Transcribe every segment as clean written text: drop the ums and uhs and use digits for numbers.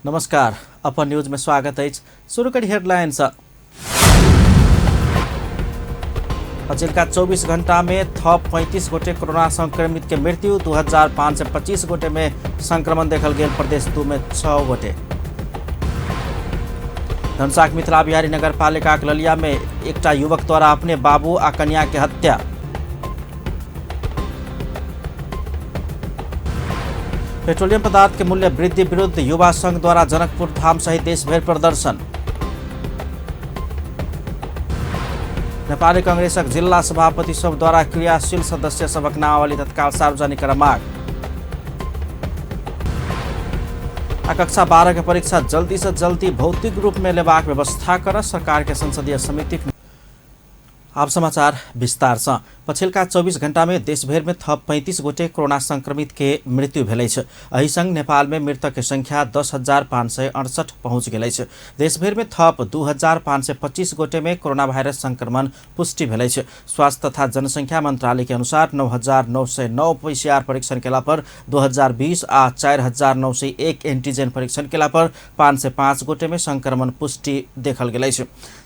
नमस्कार, अपन न्यूज में स्वागत है। शुरू करी हेडलाइंस। पछिल्का 24 घंटा में थप 35 गोटे कोरोना संक्रमित के मृत्यु, 2525 गोटे में संक्रमण देखल गेल। प्रदेश 2 में 6 गोटे। धनुषाक मिथिला बिहारी नगरपालिका ललिया में एकटा युवक द्वारा अपने बाबू आ कन्या के हत्या। पेट्रोलियम पदार्थ के मूल्य वृद्धि विरुद्ध युवा संघ द्वारा जनकपुर धाम सहित देशभर प्रदर्शन। नेपाली कांग्रेसक जिल्ला सभापति सब द्वारा क्रियाशील सदस्य सबक नामावली तत्काल सार्वजनिक कर माग। कक्षा 12 के परीक्षा जल्दी से जल्दी भौतिक रूप में लेबाक व्यवस्था कर सरकार के संसदीय समिति। अब समाचार विस्तार से। पछिल्का 24 घंटा में देशभर में थप 35 गोटे कोरोना संक्रमित के मृत्यु भेलै छ। एहि संग नेपाल में मृतक के संख्या 10,568 पहुंच गेलै छ। देशभर में थप 2,525 गोटे में कोरोना वायरस संक्रमण पुष्टि भेलै छ। स्वास्थ्य तथा जनसंख्या मंत्रालय के अनुसार 9,909 पीसीआर परीक्षण केला पर 2020 आ 4,901 एंटीजन परीक्षण केला पर 505 गोटे में संक्रमण पुष्टि देखल गेलै छ।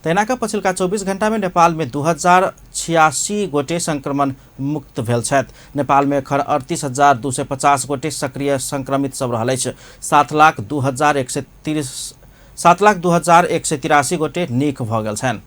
तैनाका पछिल्का 24 घंटा में नेपाल में 2086 गोटे संक्रमण मुक्त भेल छथि। नेपाल में एखन 38,250 गोटे सक्रिय संक्रमित सब रहलै छ। 7,02,183 गोटे नीक भ गेल छन्।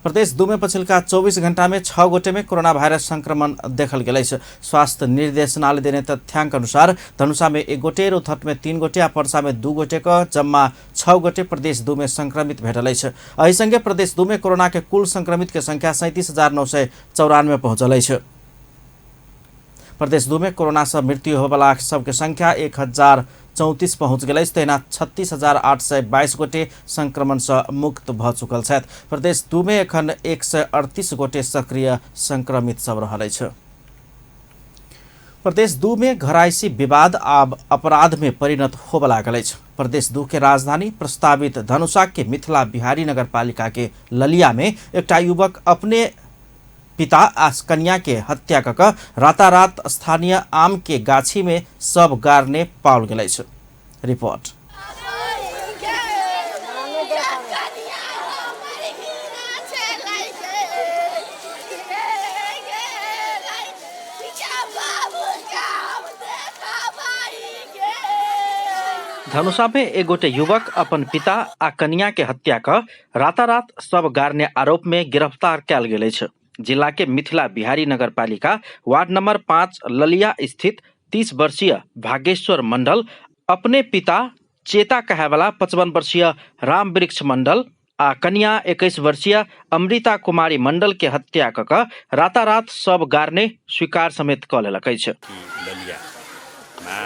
प्रदेश 2 में पछिल्का 24 घंटा में 6 गोटे में कोरोना वायरस संक्रमण देखल गेलै छ। स्वास्थ्य निर्देशनालय देने तथ्याङ्क अनुसार धनुषा में 1 गोटे, रौतहट में 3 गोटे आ पर्सा में 2 गोटे का जम्मा 6 गोटे प्रदेश 2 में संक्रमित भेटलै छ। एहि संगे प्रदेश 2 में कोरोना के कुल संक्रमित के संख्या 37,994 पहुंचलै छ। प्रदेश 2 में कोरोना से मृत्यु होबला सबके संख्या 1,034 पहुंच गेलै। तहिना 36,822 गोटे संक्रमण से मुक्त भ चुकल छथि। प्रदेश 2 में एखन 138 गोटे सक्रिय संक्रमित सब रहलै छ। प्रदेश 2 में घरायसी विवाद आब अपराध में परिणत होबला गेलै छ। प्रदेश 2 के राजधानी प्रस्तावित धनुषा के मिथिला बिहारी नगरपालिका के ललिया में एकटा युवक अपने पिता आ कन्या के हत्या कऽ रातारात स्थानीय आम के गाछी में सब गारने पाओल गेलै छ। रिपोर्ट। धनुषा में एक गोटे युवक अपन पिता आ कन्या के हत्या कऽ रातारात सब गारने आरोप में गिरफ्तार कयल गेलै छ। जिला के मिथिला बिहारी नगरपालिका वार्ड नंबर 5 ललिया स्थित 30 वर्षीय भागेश्वर मंडल अपने पिता चेता कहेवाला 55 वर्षीय राम वृक्ष मंडल आ कन्या 21 वर्षीय अमृता कुमारी मंडल के हत्या कऽ रातारात सब गारने स्वीकार समेत कऽ लेलकै छ। ललियामा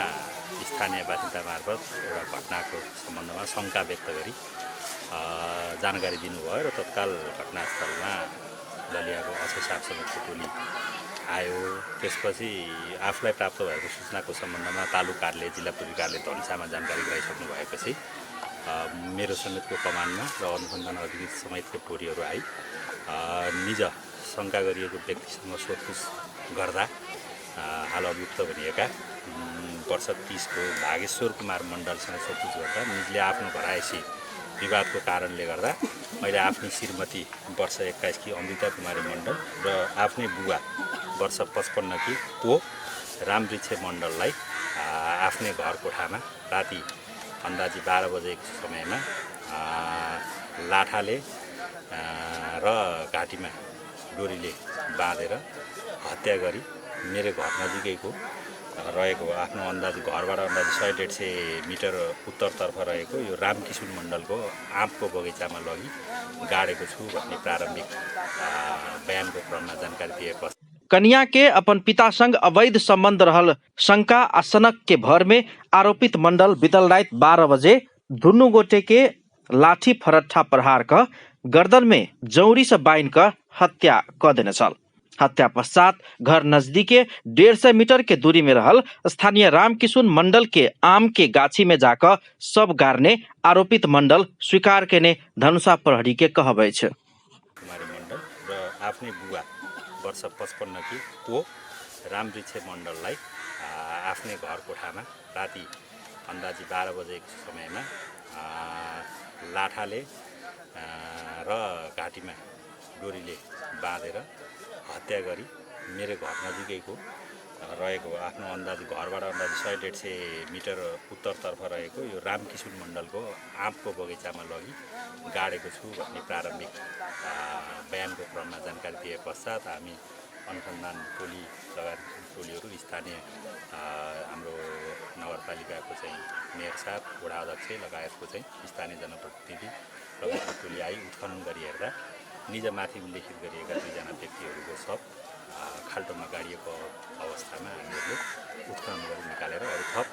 स्थानीय बासिन्दा मार्फत एउटा घटनाको सम्बन्धमा शंका व्यक्त गरी जानकारी दिनुभयो र तत्काल घटनास्थलमा ललियाको अक्षय साग समेतको टोली आयो। त्यसपछि आफूलाई प्राप्त भएको सूचनाको सम्बन्धमा तालुका कार्यालय जिल्ला पुलिस कार्यालय धनुषामा जानकारी गराइसक्नु भएपछि मेरो समेतको कमानमा र अनुसन्धान अधिकृत समेतको टोलीहरू आई निज शंका गरिएको व्यक्तिसँग सोधपुछ गर्दा हाल अभियुक्त भनिएका वर्ष 30 को भागेश्वर कुमार मण्डलसँग सोधपुछ गर्दा निजले आफ्नो घरायसी विवादको कारणले गर्दा मैले आफ्नी श्रीमती वर्ष 21 की अमृता कुमारी मण्डल र आफ्नै बुवा वर्ष 55 की को रामवृक्ष मण्डललाई आफ्नै घर कोठामा राति अन्दाजी 12 बजेको समयमा लाठाले र घाँटीमा डोरीले बाँधेर हत्या गरी मेरो घर नजिकैको रहेको आफ्नो अन्दाज घरबाट अन्दाज 100-150 मिटर उत्तरतर्फ रहेको यो रामकिशोर मण्डलको आँपको बगैँचामा लगी गाडेको छु भन्ने प्रारम्भिक बयानको क्रममा जानकारी दिएको। कन्या के अपन पिता संग अवैध संबंध रहल शंका आ सनक के भर में आरोपित मंडल बीतल रात 12 बजे दुनू गोटे के लाठी फरट्ठा प्रहार क गर्दन में जौरी से बांध क हत्या क देने छल। हत्या पश्चात घर नजदीके 150 मीटर के दूरी में रहल स्थानीय रामकिशोर मंडल के आम के गाछी में जाकर सब गारने आरोपित मंडल स्वीकार केने धनुषा प्रहरी के कहबै छ। कुमारी मण्डल र आफ्नै बुवा वर्ष 55 की को रामवृक्ष मण्डललाई आफ्नै घर कोठामा राति अन्दाजी 12 बजेको समयमा लाठाले र घाँटीमा डोरीले बाँधेर हत्या गरी मेरो घर नजिकैको रहेको आफ्नो अन्दाजी घरबाट अन्दाजी 100-150 मिटर उत्तरतर्फ रहेको यो रामकिशोर मण्डलको आँपको बगैँचामा लगी गाडेको छु भन्ने प्रारम्भिक बयानको क्रममा जानकारी दिए पश्चात हामी अनुसन्धान टोली लगायत टोलीहरू स्थानीय हाम्रो नगरपालिकाको चाहिँ मेयर साहब वडा अध्यक्ष लगायतको चाहिँ स्थानीय जनप्रतिनिधि लगायतको टोली आई उत्खनन गरी हेर्दा निजमाथि उल्लेखित गरिएका 2 जना व्यक्तिहरूको शव खाल्टोमा गाडिएको अवस्थामा हामीहरूले उत्खनन गरी निकालेर अरू थप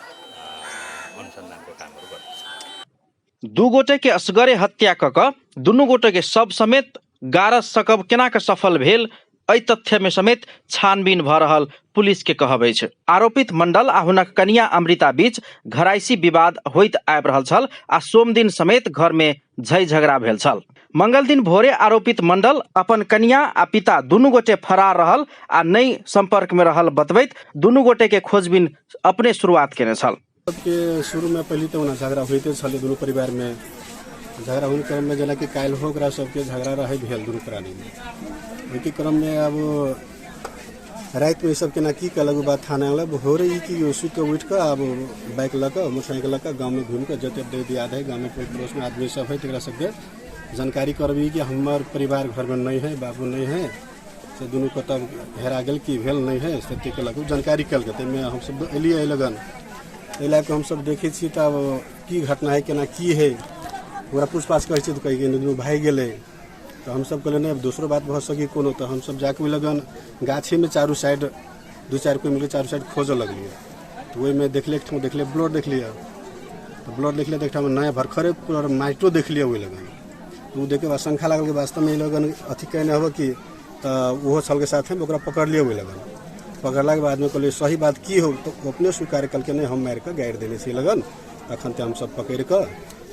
अनुसन्धानको कामहरू गर्छौँ। 2 गोटे के असगरे हत्या कऽ दुनू गोटे के शव समेत गारस सकब केना के सफल भेल एहि तथ्य में समेत छानबीन भ रहल पुलिस के कहबै छै। आरोपित मंडल आ हुनक कनिया अमृता बीच घरायसी विवाद होइत आबि रहल छल आ सोम दिन समेत घर में झै झगड़ा भेल छल। मंगल दिन भोरे आरोपित मंडल अपन कनिया आ पिता दुनू गोटे फरार रहल आ नई संपर्क में रहल बतबैत दुनू गोटे के खोजबीन अपने शुरुआत केने छल। के शुरू में पहले तो झगड़ा होते छल दुनू परिवार में झगड़ा होने क्रम में जेना कि काल हो ओकरा सबके झगड़ा रहे भेल दुनू प्राणी में ओहि क्रम में अब रात में सब केना की कलग बात थाना वाला हो रही कि सुत के उठ कर अब बाइक लग मोटरसाइकिल लग गाँव में घूम कर जते याद है गाँव में पड़ोस में आदमी सब है तक सबके जानकारी करबी कि हमार परिवार घर में नहीं है बाबू नहीं है से दुनू कत हेरा गेल की भेल नहीं है से के लग जानकारी कल के में हम सब एलिए लगन एला के हम सब देखे छी तब की घटना है केना की है पूरा पूछपाछ करे छी तो कहि दुनू भाई गेले तो हम सब कहले नहीं अब दूसरो बात भ सकी कोनो तो हम सब जाके लगन गाछी में चारू साइड 2-4 कोई मिले चारू साइड खोज लगलिए तो वही में देखले ब्लड देख लिया तो ब्लड देखले देखा में नया भरखरे पूरा माइटो देख लिया वही लगन तो देखे बाद शंखा लागल के वास्तव में लगन अथी कहने हो कि वो छल के साथ में ओकरा पकड़ लिया वही लगन पकड़ला के बाद में कहले सही बात की हो तो अपने स्वीकार कल के नहीं हम मार के गाड़ देने से लगन अखन ते हम सब पकड़ के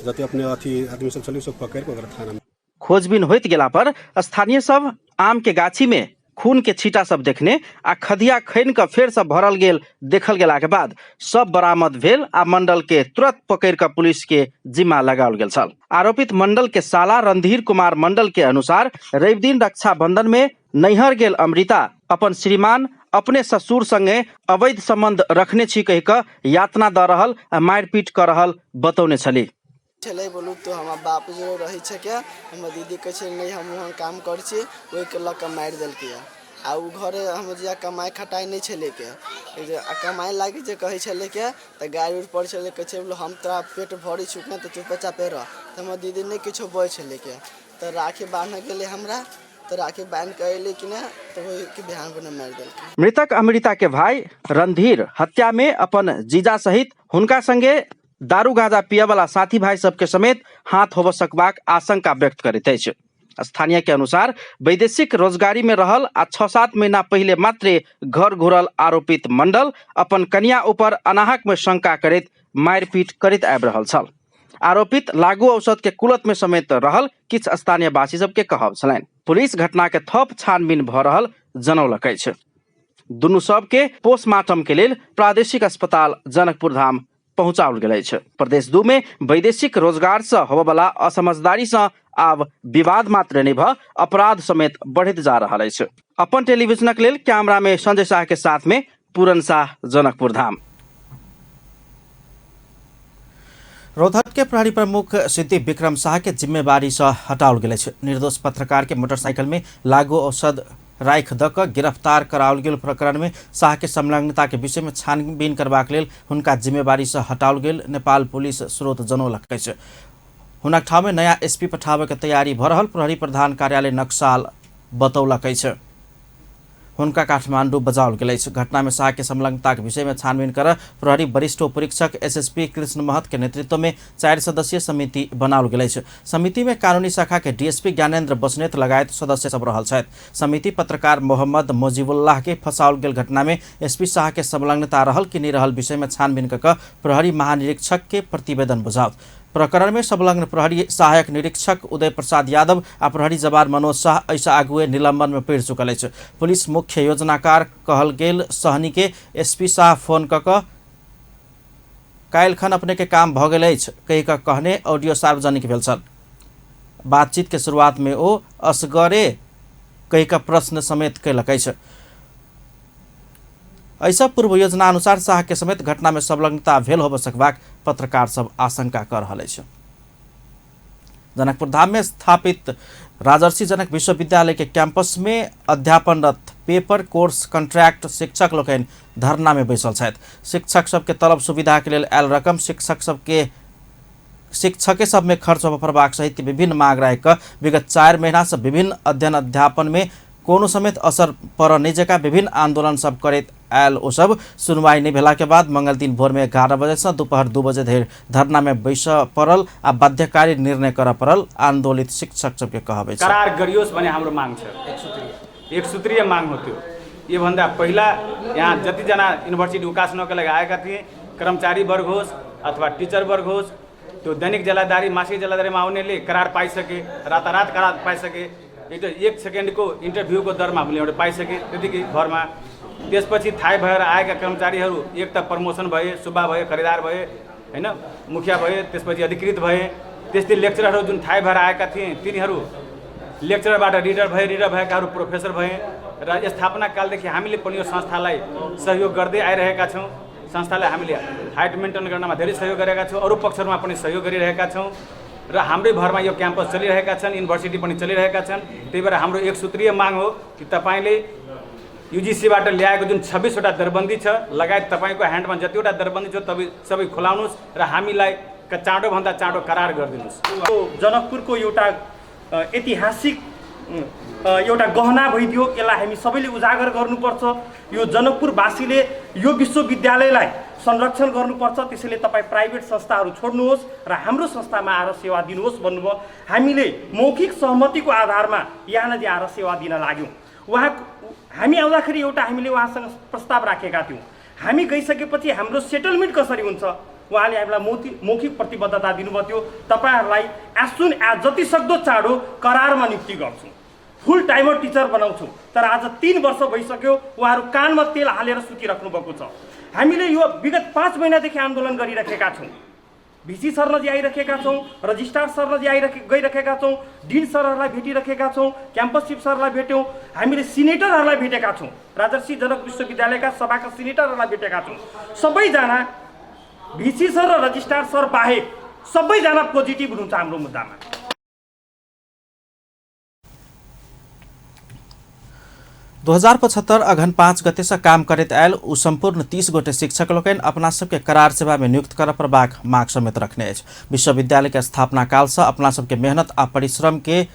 जते अपने अथी आदमी सब छल सब पकड़ के ओकरा थाना में खोजबीन होइत गेला पर स्थानीय सब आम के गाछी में खून के छीटा सब देखने आ खदिया खैन के फेर से भरल गेल देखल गेला के बाद सब बरामद भेल आ मंडल के तुरंत पकड़ के पुलिस के जिम्मा लगाओल गेल छल। आरोपित मंडल के साला रणधीर कुमार मंडल के अनुसार रवि दिन रक्षाबंधन में नैहर गेल अमृता अपन श्रीमान अपने ससुर संगे अवैध संबंध रखने छी कहि कऽ यातना द रहल आ मारपीट कर रहल बतौने छली। छलै बोलू तो हमार बाप जो रही छै के हमर दीदी कहे छै नहीं हम वहाँ काम कर छी ओहि के लक मार देलकै आ उ घरे हम जे कमाई खटाई नहीं छलै के जे कमाई लागी जे कहे छलै के त गाड़ी उड़ पर छलै कहे छै हम तोरा पेट भरी छु के त चुपचाप रह त हमर दीदी नहीं किछो बोल छलै के त राखी बांध गेलै हमरा तो राखी बांध के अइले कि ना तो वही के बिहान बने मार देलकै। मृतक अमृता के भाई रणधीर हत्या में अपन जीजा सहित हुनका संगे दारू गांजा पिए वाला साथी भाई सबके समेत हाथ होब सकबाक आशंका व्यक्त करैत अछि। स्थानीय के अनुसार वैदेशिक रोजगारी में रहल आ 6-7 महीना पहले मात्र घर घुरल आरोपित मंडल अपन कन्या ऊपर अनाहक में शंका करैत मारपीट करैत आबि रहल छल। आरोपित लागू औषध के कुलत में समेत रहल किछ स्थानीय वासी सबके कहब छलनि। पुलिस घटना के थप छानबीन भ रहल जनौलक अछि। दुनू सब के पोस्टमार्टम के लेल प्रादेशिक अस्पताल जनकपुर धाम पहुंचाओल गेल अछि। प्रदेश 2 में वैदेशिक रोजगार से होबय वाला असमझदारी से आब विवाद मात्र नहीं भ अपराध समेत बढ़त जा रहा अछि। अपन टेलीविजनक लेल कैमरा में संजय शाह के साथ में पूरन शाह, जनकपुर धाम। रौतहट के प्रहरी प्रमुख सिद्धि विक्रम शाह के जिम्मेवारी से हटाओल गेल अछि। निर्दोष पत्रकार के मोटरसाइकिल में लागू औषध राइख द क गिरफ्तार कराओल गेल प्रकरण में शाह के संलग्नता के विषय में छानबीन करबाक लेल हुनका जिम्मेवारी से हटाओल गेल नेपाल पुलिस स्रोत जनौलक अछि। हुनक ठाउँ में नया एसपी पठाबे के तैयारी भ रहल प्रहरी प्रधान कार्यालय नक्साल बतौलक अछि। हुनका काठमांडू बजाओल गेल अछि। घटना में शाह के संलग्नता के विषय में छानबीन कर प्रहरी वरिष्ठ उपरीक्षक एसएसपी कृष्ण महत के नेतृत्व में 4 सदस्यीय समिति बनाओल गेल अछि। समिति में कानूनी शाखा के डीएसपी ज्ञानेन्द्र बस्नेत लगायत सदस्य सब रहल छथि। समिति पत्रकार मोहम्मद मोजिबुल्लाह के फंसाओल गेल घटना में एसपी शाह के संलग्नता रहल कि नहीं रहल विषय में छानबीन क प्रहरी महानिरीक्षक के प्रतिवेदन बुझाओत। प्रकरण में संलग्न प्रहरी सहायक निरीक्षक उदय प्रसाद यादव आ प्रहरी जवान मनोज शाह ऐसा आगुए निलंबन में पड़ चुकल है। पुलिस मुख्य योजनाकार कहल गेल सहनी के एसपी शाह फोन क काल्हि खन अपने के काम भ गेल अछि कहि कऽ कहने ऑडियो सार्वजनिक भेल छल। बातचीत के शुरुआत में ओ असगरे कहि कऽ प्रश्न समेत कयलक अछि। ऐसा पूर्व योजना अनुसार शाह के समेत घटना में संलग्नता भेल होब सकबाक पत्रकार सब आशंका कर रहल अछि। जनकपुर धाम में स्थापित राजर्षि जनक विश्वविद्यालय के कैंपस में अध्यापनरत पेपर कोर्स कॉन्ट्रैक्ट शिक्षक लोकनि धरना में बैसल छथि। शिक्षक सबके तलब सुविधा के लेल आयल रकम शिक्षके सब में खर्च होबय पड़बाक सहित विभिन्न मांग राखि कऽ विगत 4 महीना से विभिन्न अध्ययन अध्यापन में कोनो समेत असर पर नहीं जका विभिन्न आंदोलन सब करैत आयल ओ सब सुनवाई नहीं भेला के बाद मंगल दिन भोर में 11 बजे से दोपहर 2 बजे धरि धरना में बैस पड़ल आ बाध्यकारी निर्णय कर पड़ल। आंदोलित शिक्षक सबके कहबै छै करार गरियोस् भन्ने हाम्रो माग छ। एक सूत्रीय माग हो त्यो। यो भन्दा पहिला यहाँ जति जना युनिभर्सिटी विकास नका लागि आएका थिए कर्मचारी वर्ग होस् अथवा टिचर वर्ग होस् त्यो दैनिक जलादारी मासिक जलादारीमा आउनेले करार पाइसके, रातारात करार पाइसके, एक सेकेन्डको इन्टरभ्यूको दरमा हामीले एउटा पाइसके त्यतिकै भरमा। त्यसपछि थाहै भएर आएका कर्मचारीहरू एक त प्रमोसन भए, सुब्बा भए, खरिदार भए, हैन, मुखिया भए, त्यसपछि अधिकृत भए। त्यस्तै लेक्चररहरू जुन थाहै भएर आएका थिए तिनीहरू लेक्चररबाट रिडर भएकाहरू प्रोफेसर भए। र स्थापना कालदेखि हामीले पनि यो संस्थालाई सहयोग गर्दै आइरहेका छौँ। संस्थालाई हामीले हाइट मेन्टेन गर्नमा धेरै सहयोग गरेका छौँ, अरू पक्षहरूमा पनि सहयोग गरिरहेका छौँ र हाम्रै भरमा यो क्याम्पस चलिरहेका छन्, युनिभर्सिटी पनि चलिरहेका छन्। त्यही भएर हाम्रो एक सूत्रीय माग हो कि तपाईँले युजिसीबाट ल्याएको जुन 26 वटा दरबन्दी छ लगायत तपाईँको ह्यान्डमा जतिवटा दरबन्दी छ सबै खोलाउनुहोस् र हामीलाई चाँडोभन्दा चाँडो करार गरिदिनुहोस्। जनकपुरको एउटा ऐतिहासिक एउटा गहना भइदियो, यसलाई हामी सबैले उजागर गर्नुपर्छ। यो जनकपुरवासीले यो विश्वविद्यालयलाई संरक्षण गर्नुपर्छ। त्यसैले तपाईँ प्राइभेट संस्थाहरू छोड्नुहोस् र हाम्रो संस्थामा आएर सेवा दिनुहोस् भन्नुभयो। हामीले मौखिक सहमतिको आधारमा यहाँनिर आएर सेवा दिन लाग्यौँ। हामी आउँदाखेरि एउटा हामीले उहाँसँग प्रस्ताव राखेका थियौँ। हामी गइसकेपछि हाम्रो सेटलमेन्ट कसरी हुन्छ उहाँले हामीलाई मौखिक प्रतिबद्धता दिनुभएको थियो। तपाईँहरूलाई एज सुन एज जति सक्दो चाँडो करारमा नियुक्ति गर्छौँ, फुल टाइमर टिचर बनाउँछौँ। तर आज 3 वर्ष भइसक्यो उहाँहरू कानमा तेल हालेर सुतिराख्नु भएको छ। हामीले यो विगत 5 महिनादेखि आन्दोलन गरिरहेका छौँ। भिसी सर नजिक आइरहेका छौँ, रजिस्ट्रार सर नजिक गइरहेका छौँ, डिन सरहरूलाई भेटिरहेका छौँ, क्याम्पस चिफ सरलाई भेट्यौँ, हामीले सिनेटरहरूलाई भेटेका छौँ, राजर्षि जनक विश्वविद्यालयका सभाका सिनेटरहरूलाई भेटेका छौँ। सबैजना भिसी सर र रजिस्ट्रार सर बाहेक सबैजना पोजिटिभ हुनुहुन्छ हाम्रो मुद्दामा। 2075 अघन 5 गते से काम करैत आयल उ संपूर्ण 30 गोटे शिक्षक लोकनि अपना सबके करार सेवा में नियुक्त कर पड़बाक माग समेत रखने अछि। विश्वविद्यालय के स्थापना काल से अपना सबके मेहनत आ परिश्रम के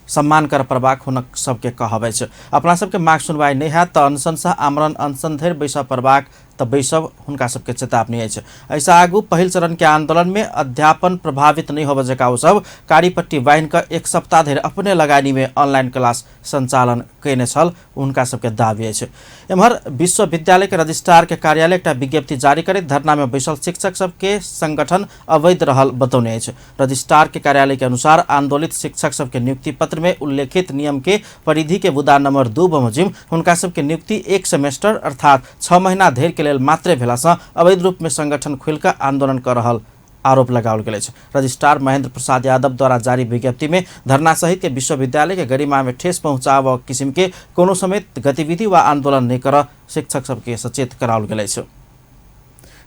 सम्मान कर पड़बाक हुनक सबके कहबै छै। अपना सबके माग सुनवाई नहीं हैत त अनशन से आमरण अनशन धरि बैस पड़बाक त बैसब हुनका सबके चेतावनी अछि। ऐसा आगू पहिल चरण के आंदोलन में अध्यापन प्रभावित नहीं होब जका ओ सब कारीपट्टी बान्हि कऽ 1 सप्ताह धरि अपने लगानी में ऑनलाइन क्लास संचालन कयने छल हुनका सबके दावी अछि। एम्हर विश्वविद्यालय के रजिस्ट्रार के कार्यालय एकटा विज्ञप्ति जारी करैत धरना में बैसल शिक्षक सबके संगठन अवैध रहल बतौने अछि। रजिस्ट्रार के कार्यालय के अनुसार आंदोलित शिक्षक सबके नियुक्ति पत्र में उल्लेखित नियम के परिधि के बुदा नंबर 2 बमोजिम हुनका सबके नियुक्ति 1 सेमेस्टर अर्थात 6 महीना धरि के लेल मात्रे भेला से अवैध रूप में संगठन खुलकर आंदोलन कर रहल आरोप लगाओल गेल अछि। रजिस्ट्रार महेंद्र प्रसाद यादव द्वारा जारी विज्ञप्ति में धरना सहित के विश्वविद्यालय के गरिमा में ठेस पहुंचाव किसिम के कोनो समेत गतिविधि व आंदोलन नहीं कर शिक्षक सबके सचेत कराओल गेल अछि।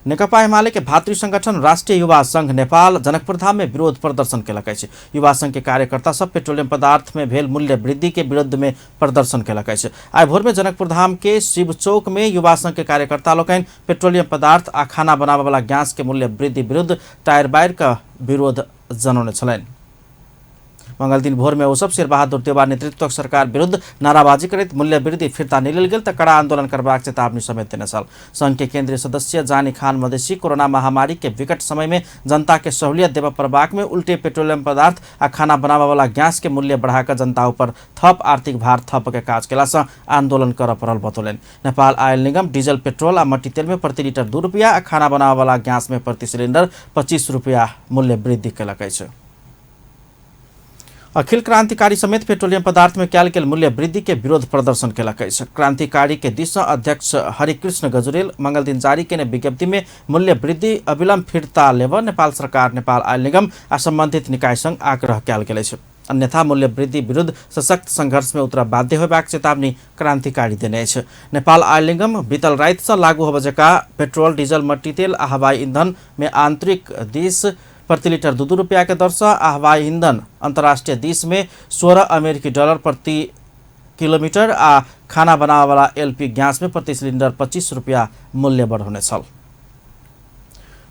नेकपा एमाले के भातृ संगठन राष्ट्रीय युवा संघ नेपाल जनकपुर धाम में विरोध प्रदर्शन केलक अछि। युवा संघ के कार्यकर्ता सब पेट्रोलियम पदार्थ में भेल मूल्य वृद्धि के विरुद्ध में प्रदर्शन केलक अछि। आइ भोर में जनकपुर धाम के शिव चौक में युवा संघ के कार्यकर्ता लोकनि पेट्रोलियम पदार्थ आ खाना बनाबे वाला गैस के मूल्य वृद्धि विरुद्ध टायर बायर का विरोध जनौने छलनि। मंगल दिन भोर में ओ सब शेरबहादुर देवा नेतृत्वक सरकार विरुद्ध नाराबाजी करैत मूल्य वृद्धि फिर्ता नहीं लेल गेल त कड़ा आंदोलन करबाक चेतावनी समेत देने छल। संघ के केंद्रीय सदस्य जानी खान मधेसी कोरोना महामारी के विकट समय में जनता के सहूलियत देवा प्रभाग में उल्टे पेट्रोलियम पदार्थ आ खाना बनाबे वाला गैस के मूल्य बढ़ाकर जनता ऊपर थप आर्थिक भार थप के काज केला से आंदोलन कर पड़ल बतौलन। नेपाल आयल निगम डीजल पेट्रोल आ मट्टी तेल में प्रति लीटर 2 रुपया आ खाना बनाबे वाला गैस में प्रति सिलिंडर 25 रुपया मूल्य वृद्धि केलक अछि। अखिल क्रान्तिकारी समेत पेट्रोलियम पदार्थ में क्याल मूल्य वृद्धि के विरोध प्रदर्शन केलकै छ। क्रान्तिकारी के दिशा अध्यक्ष हरिकृष्ण गजुरेल मंगल दिन जारी केने विज्ञप्ति में मूल्य वृद्धि अविलंब फिर्ता लेब नेपाल सरकार, नेपाल आयल निगम आ सम्बन्धित निकाय संग आग्रह क्याल गेलै छ। अन्यथा मूल्य वृद्धि विरुद्ध सशक्त संघर्ष में उतर बाध्य होबाक चेतावनी क्रान्तिकारी देने छ। नेपाल आयल निगम बीतल रात से लागू होबजेका पेट्रोल, डीजल, मट्टी तेल आ हवाई ईंधन में आंतरिक दिस प्रति लीटर 2 रुपया के दर से आ हवाई ईंधन अंतर्राष्ट्रीय दिस में 16 अमेरिकी डॉलर प्रति किलोमीटर आ खाना बनाने वाला एलपी गैस में प्रति सिलिंडर 25 रुपया मूल्य बढ़ाने छ।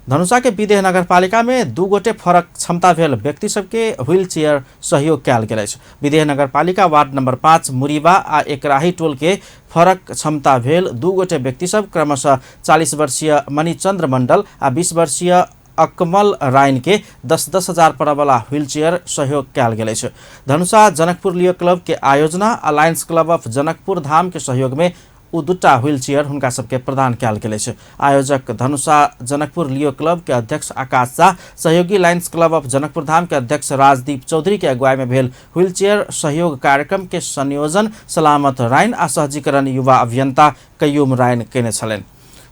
धनुषा के विदेह नगरपालिका में 2 गोटे फरक क्षमता भेल व्यक्ति सबके व्हील चेयर सहयोग कयल गेल छै। विदेह नगरपालिका वार्ड नंबर 5 मुरीबा आ एकराही टोल के फरक क्षमता भेल 2 गोटे व्यक्ति सब क्रमशः 40 वर्षीय मणिचंद्र मंडल आ 20 वर्षीय अकमल रायन के 10-10 हजार पड़ वाला व्हील चेयर सहयोग कयल गेल छै। धनुषा जनकपुर लियो क्लब के आयोजना alliance club of Janakpur Dham के सहयोग में उ 2टा व्हील चेयर हुनका सबके प्रदान कयल गेल छै। आयोजक धनुषा जनकपुर लियो क्लब के अध्यक्ष आकाश शाह, सहयोगी Lions club of Janakpur Dham के अध्यक्ष राजदीप चौधरी के अगुवाई में भेल व्हील चेयर सहयोग कार्यक्रम के संयोजन सलामत रायन आ सहजीकरण युवा अभियंता कयूम रायन केने छलनि।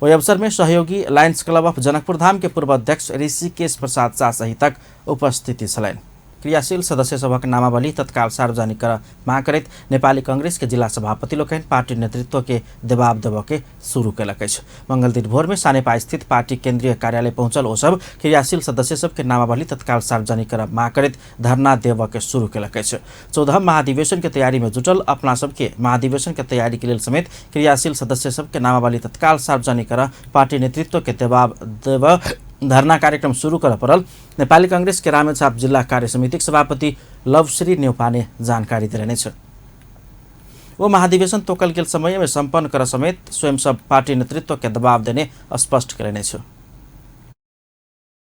ओहि अवसर में सहयोगी Lions club of Janakpur Dham के पूर्व अध्यक्ष ऋषिकेश प्रसाद शाह सहितक उपस्थिति छलनि। क्रियाशील सदस्य सभक नामावली तत्काल सार्वजनिक कर माग करैत नेपाली कांग्रेस के जिला सभापति लोकनि पार्टी नेतृत्व के दबाव देबऽ के शुरू केलक अछि। मंगल दिन भोर में सानेपा स्थित पार्टी केंद्रीय कार्यालय पहुंचल ओ सब क्रियाशील सदस्य सब के नामावली तत्काल सार्वजनिक कर माग करैत धरना देबऽ के शुरू केलक अछि। 14 महाधिवेशन के तैयारी में जुटल अपना सबके महाधिवेशन के तैयारी के लेल समेत क्रियाशील सदस्य सब के नामावली तत्काल सार्वजनिक कर पार्टी नेतृत्व के दबाव देबऽ धरना कार्यक्रम शुरू कर पड़ल। नेपाली कांग्रेस के रामेछाप जिल्ला कार्य समिति सभापति लवश्री न्यौपाने जानकारी दिने छ। वो महाधिवेशन तोकल गेल समय में संपन्न कर समेत स्वयं सब पार्टी नेतृत्व के दबाव देने स्पष्ट करने छ।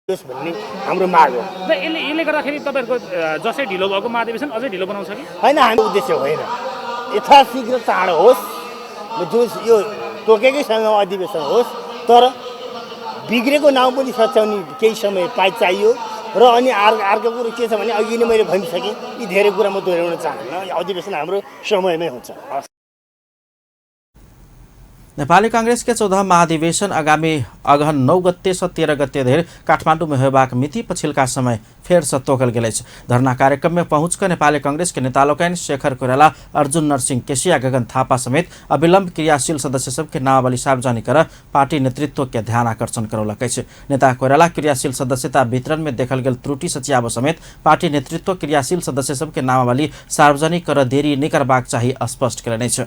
हाम्रो माग हो। यसले गर्दाखेरि तपाईहरुको जसै ढिलो भएको महाधिवेशन अझै ढिलो बनाउँछ कि हैन? हाम्रो उद्देश्य होइन, यथाशीघ्र चाँडो होस्, जो यो तोकेकै समय अधिवेशन होस्, तर बिग्रेको नाउँ पनि सच्याउने केही समय चाहियो। र अनि अर्को कुरो के छ भने अघि नै मैले भनिसकेँ, यी धेरै कुरा म दोहोऱ्याउन चाहन्न। अधिवेशन हाम्रो समयमै हुन्छ। नेपाली कांग्रेस के 14 महाधिवेशन आगामी अगहन 9 गते से 13 गते धरि काठमाडौँ में होबाक मिति पछिल्का समय फेर से तोकल गेल अछि। धरना कार्यक्रम में पहुंचकर नेपाली कांग्रेस के नेता लोकनि शेखर कोइराला, अर्जुन नरसिंह केसिया, गगन थापा समेत अविलंब क्रियाशील सदस्य सबके नामावली सार्वजनिक कर पार्टी नेतृत्व के ध्यान आकर्षण करौलक अछि। नेता कोइराला क्रियाशील सदस्यता वितरण में देखल गेल त्रुटि सच्याब समेत पार्टी नेतृत्व क्रियाशील सदस्य सबके नामावली सार्वजनिक कर देरी नहीं करबाक चाही स्पष्ट कयलनि छ।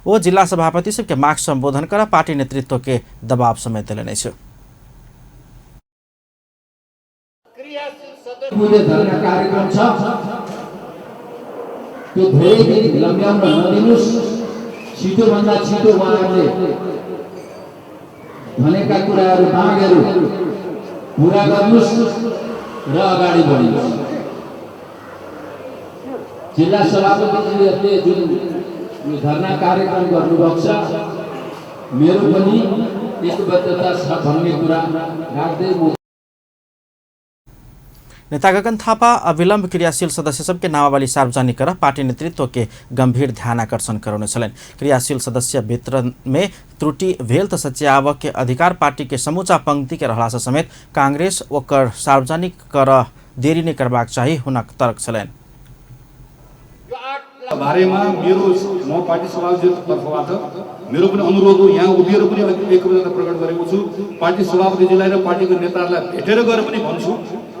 वो जिला सभापति सबके माग संबोधन कर पार्टी नेतृत्व के दबाव समेत दिलनि छ। धरना कार्यक्रम छ, त्यो धेरै दिन लम्ब्याउन नदिनुस्। छिटोभन्दा छिटो उहाँहरूले भनेका कुराहरू मागहरू पुरा गर्नुस् र अगाडि बढ्नुस्। जिल्ला सभापतिजीहरूले जुन यो धरना कार्यक्रम गर्नुभएको छ, मेरो पनि एकबद्धता छ भन्ने कुरा राख्दै नेता गगन थापा अविलंब क्रियाशील सदस्य सबके नामावली सार्वजनिक कर पार्टी नेतृत्व के गंभीर ध्यान आकर्षण करौने छलनि। क्रियाशील सदस्य वितरण में त्रुटि भेल त सच्याव के अधिकार पार्टी के समूचा पंक्ति के रहला समेत कांग्रेस ओकर सार्वजनिक कर देरी नहीं करबाक चाही हुनक तर्क छलनि। बारेमा म पार्टी सभापतिको तर्फबाट मेरो पनि अनुरोध हो, यहाँ उभिएर पनि एकबद्धता प्रकट गरेको छु। पार्टी सभापतिजीलाई र पार्टीको नेताहरूलाई भेटेर गएर पनि भन्छु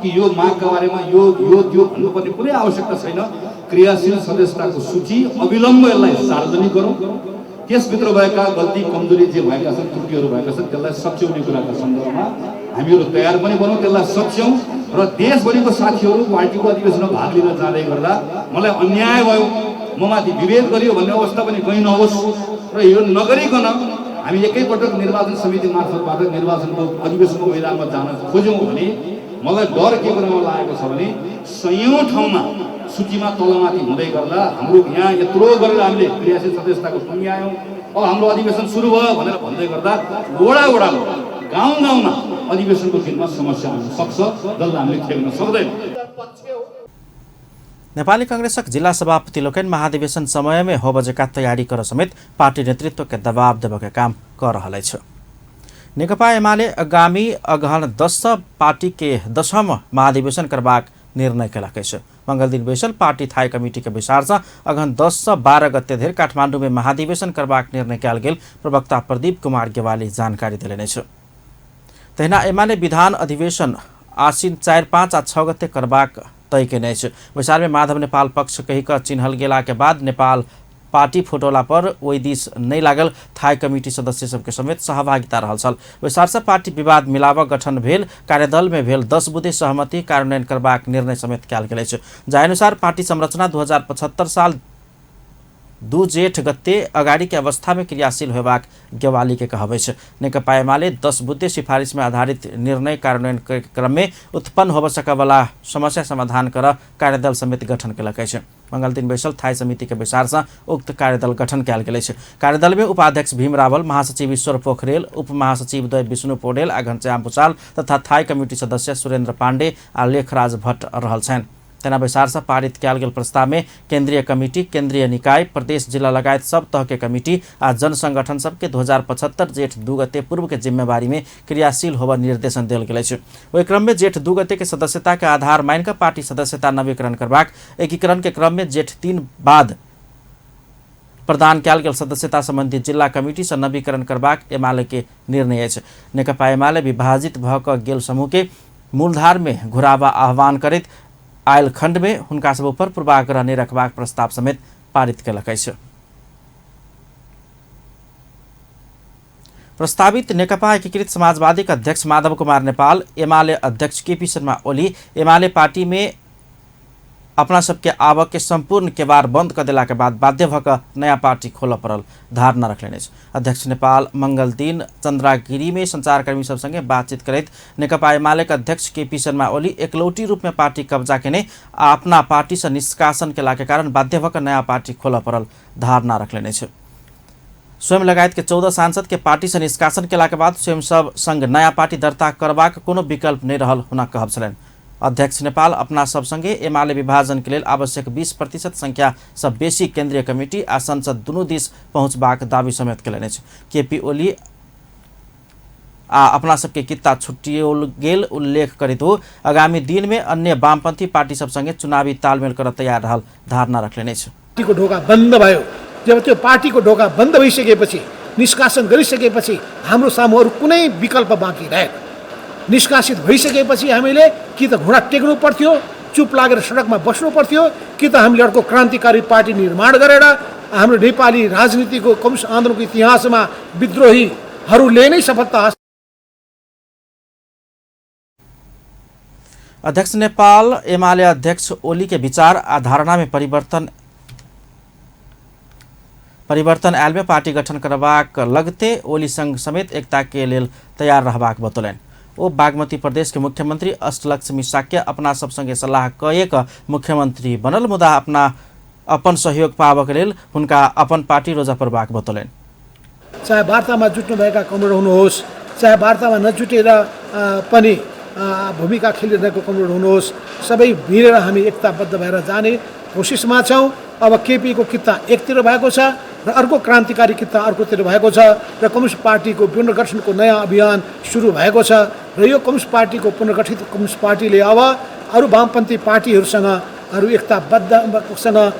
कि यो मागका बारेमा यो भन्नुपर्ने कुनै आवश्यकता छैन। क्रियाशील सदस्यताको सूची अविलम्ब यसलाई सार्वजनिक गरौँ। त्यसभित्र भएका गल्ती कमजोरी जे भएका छन्, त्रुटिहरू भएका छन्, त्यसलाई सच्याउने कुराका सन्दर्भमा हामीहरू तयार पनि बनौँ, त्यसलाई सच्याउँ। र देशभरिको साथीहरू पार्टीको अधिवेशनमा भाग लिन जाँदै गर्दा मलाई अन्याय भयो, ममाथि विभेद गरियो भन्ने अवस्था पनि कहीँ नहोस्। र यो नगरिकन हामी एकैपटक निर्वाचन समिति मार्फतबाट निर्वाचनको अधिवेशनको मैदानमा जान खोज्यौँ भने मलाई डर के कुरामा लागेको छ भने सयौं ठाउँमा सूचीमा तलमाथि हुँदै गर्दा हाम्रो यहाँ यत्रो गरेर हामीले क्रियाशील सदस्यताको टुङ्ग्यायौँ। अब हाम्रो अधिवेशन सुरु भयो भनेर भन्दै गर्दा वडा गाउँमा अधिवेशनको दिनमा समस्या आउन सक्छ, जसलाई हामीले ठेक्न सक्दैनौँ। नेपाली कांग्रेसक जिला सभापति लोकन महाधिवेशन समय में हो बजेका तैयारी कर समेत पार्टी नेतृत्व के दबाव देवे के काम कर रहा है। नेकपा एमाले आगामी अगहन 10 पार्टी के 10वां महाधिवेशन करबाक निर्णय केलक अछि। मंगल दिन बैसल पार्टी थाई कमिटी के विचार से अगहन 10-12 गते धरि काठमाडौँ में महाधिवेशन करबाक निर्णय कयल गेल प्रवक्ता प्रदीप कुमार गेवाली जानकारी देलनि अछि। तहिना एमाले विधान अधिवेशन आश्विन 4, 5 आ 6 गते करबाक तय केने अछि। विचार में माधव नेपाल पक्ष कहि कऽ चिन्हल गेला के बाद नेपाल पार्टी फुटोला पर ओहि दिस नहीं लागल थाई कमिटी सदस्य सबके समेत सहभागिता रहल छल। विचार से पार्टी विवाद मिलाव गठन भेल कार्यदल में भेल 10 बुधे सहमति कार्यान्वयन करबाक निर्णय समेत कयल गेल अछि। जाहि अनुसार पार्टी संरचना 2075 साल 2 जेठ गते अगाड़ी के अवस्था में क्रियाशील होबाक गेवाली के कहब अछि। नेकपा एमाले 10 बुद्धे सिफारिश में आधारित निर्णय कार्यान्वयन के क्रम में उत्पन्न होब सकयवला समस्या समाधान कर कार्यदल समिति गठन केलक अछि। मंगल दिन बैसल थाई समिति के विचार से उक्त कार्यदल गठन कयल गेल अछि। कार्यदल में उपाध्यक्ष भीम रावल, महासचिव ईश्वर पोखरेल, उप महासचिव द्वय विष्णु पौडेल आ घनश्याम भूषाल तथा थाई कमिटी सदस्य सुरेन्द्र पाण्डे आ लेखराज भट्ट रहल छन्। तेना विचार से पारित कयल गेल प्रस्ताव में केंद्रीय कमिटी, केंद्रीय निकाय, प्रदेश जिला लगायत सब तह के कमिटी आ जन संगठन सबके 2075 जेठ 2 गते पूर्व के जिम्मेवारी में क्रियाशील होबा निर्देशन देल गेल अछि। ओहि क्रम में जेठ 2 गते के सदस्यता के आधार मानिक पार्टी सदस्यता नवीकरण करबाक, एकीकरण के क्रम में जेठ 3 बाद प्रदान कयल गेल सदस्यता संबंधी जिला कमिटी से नवीकरण करबाक एमाले के निर्णय अछि। नेकपा एमाले विभाजित भ क गेल समूह के मूलधार में घुरावा आह्वान करैत आयल खंड में हुनका सब पर पूर्वाग्रह नहीं रखबाक प्रस्ताव समेत पारित केलक अछि। प्रस्तावित नेकपा एकीकृत समाजवादी के अध्यक्ष माधव कुमार नेपाल, एमाले अध्यक्ष केपी शर्मा ओली एमाले पार्टी में अपना सबके आवक के संपूर्ण केवार बंद कर देला के बाद बाध्य भक नया पार्टी खोल पड़ल धारणा रखलेने अछि। अध्यक्ष नेपाल मंगल दिन चंद्रागिरी में संचारकर्मी सब संगे बातचीत करैत नेकपा एमाले के अध्यक्ष केपी शर्मा ओली एकलौटी रूप में पार्टी कब्जा केने आ अपना पार्टी से निष्कासन केला के कारण बाध्य भक नया पार्टी खोल पड़ल धारणा रखलेने अछि। स्वयं लगायत के 14 सांसद के पार्टी से निष्कासन केला के बाद स्वयं सब संग नया पार्टी दर्ता करबाक कोनो विकल्प नहीं रहल हुना कहब छलनि। अध्यक्ष नेपाल अपना सब संगे एमाले विभाजन के लेल आवश्यक 20% संख्या से बेसी केंद्रीय कमिटी आ संसद दुनू दिस पहुंचबाक दावी समेत केलनि अछि। केपी ओली आ अपना सबके कित्ता छुट्टियोल गेल उल्लेख करैत हो आगामी दिन में अन्य वामपंथी पार्टी सब संगे चुनावी तालमेल कर तैयार रहल धारणा रखलेने अछि। पार्टीको ढोका बन्द भयो। जब त्यो पार्टीको ढोका बन्द भइसकेपछि, निष्कासन गरिसकेपछि हाम्रो सामु अरु कुनै विकल्प बाँकी रहेन। निष्कासित भइसकेपछि हामीले कि त घुँडा टेक्नु पर्थ्यो, चुप लागेर सडकमा बस्नु पर्थ्यो, कि त हामीले अर्को क्रान्तिकारी पार्टी निर्माण गरेर हाम्रो नेपाली राजनीतिको कम्युनिस्ट आन्दोलनको इतिहासमा विद्रोहीहरूले नै सफलता हासिल। अध्यक्ष नेपाल एमाले अध्यक्ष ओली के विचार आ धारणा में परिवर्तन आयल में पार्टी गठन करबाक लगते ओली संघ समेत एकता के लेल तैयार रहबाक बतौलनि। ओ बागमती प्रदेश के मुख्यमंत्री अष्टलक्ष्मी साक्य अपना सब संगे सलाह कएक मुख्यमंत्री बनल मुदा अपन सहयोग पाबक लेल हुनका अपन पार्टी रोजा परबाक बतौलनि। चाहे वार्तामा जुट्नु भएका कमरेड हुनुहोस्, चाहे वार्तामा नजुटेर पनि भूमिका खेलिरहेको कमरेड हुनुहोस्, सबै मिलेर हामी एकताबद्ध भएर जाने कोसिसमा छौँ। अब केपी को कित्ता एकतिर भएको छ र अर्को क्रान्तिकारी कित्ता अर्कोतिर भएको छ र कम्युनिस्ट पार्टीको पुनर्गठनको नयाँ अभियान सुरु भएको छ र यो कम्युनिस्ट पार्टीको पुनर्गठित कम्युनिस्ट पार्टीले अब अरू वामपन्थी पार्टीहरूसँग अरू एकताबद्धसँग।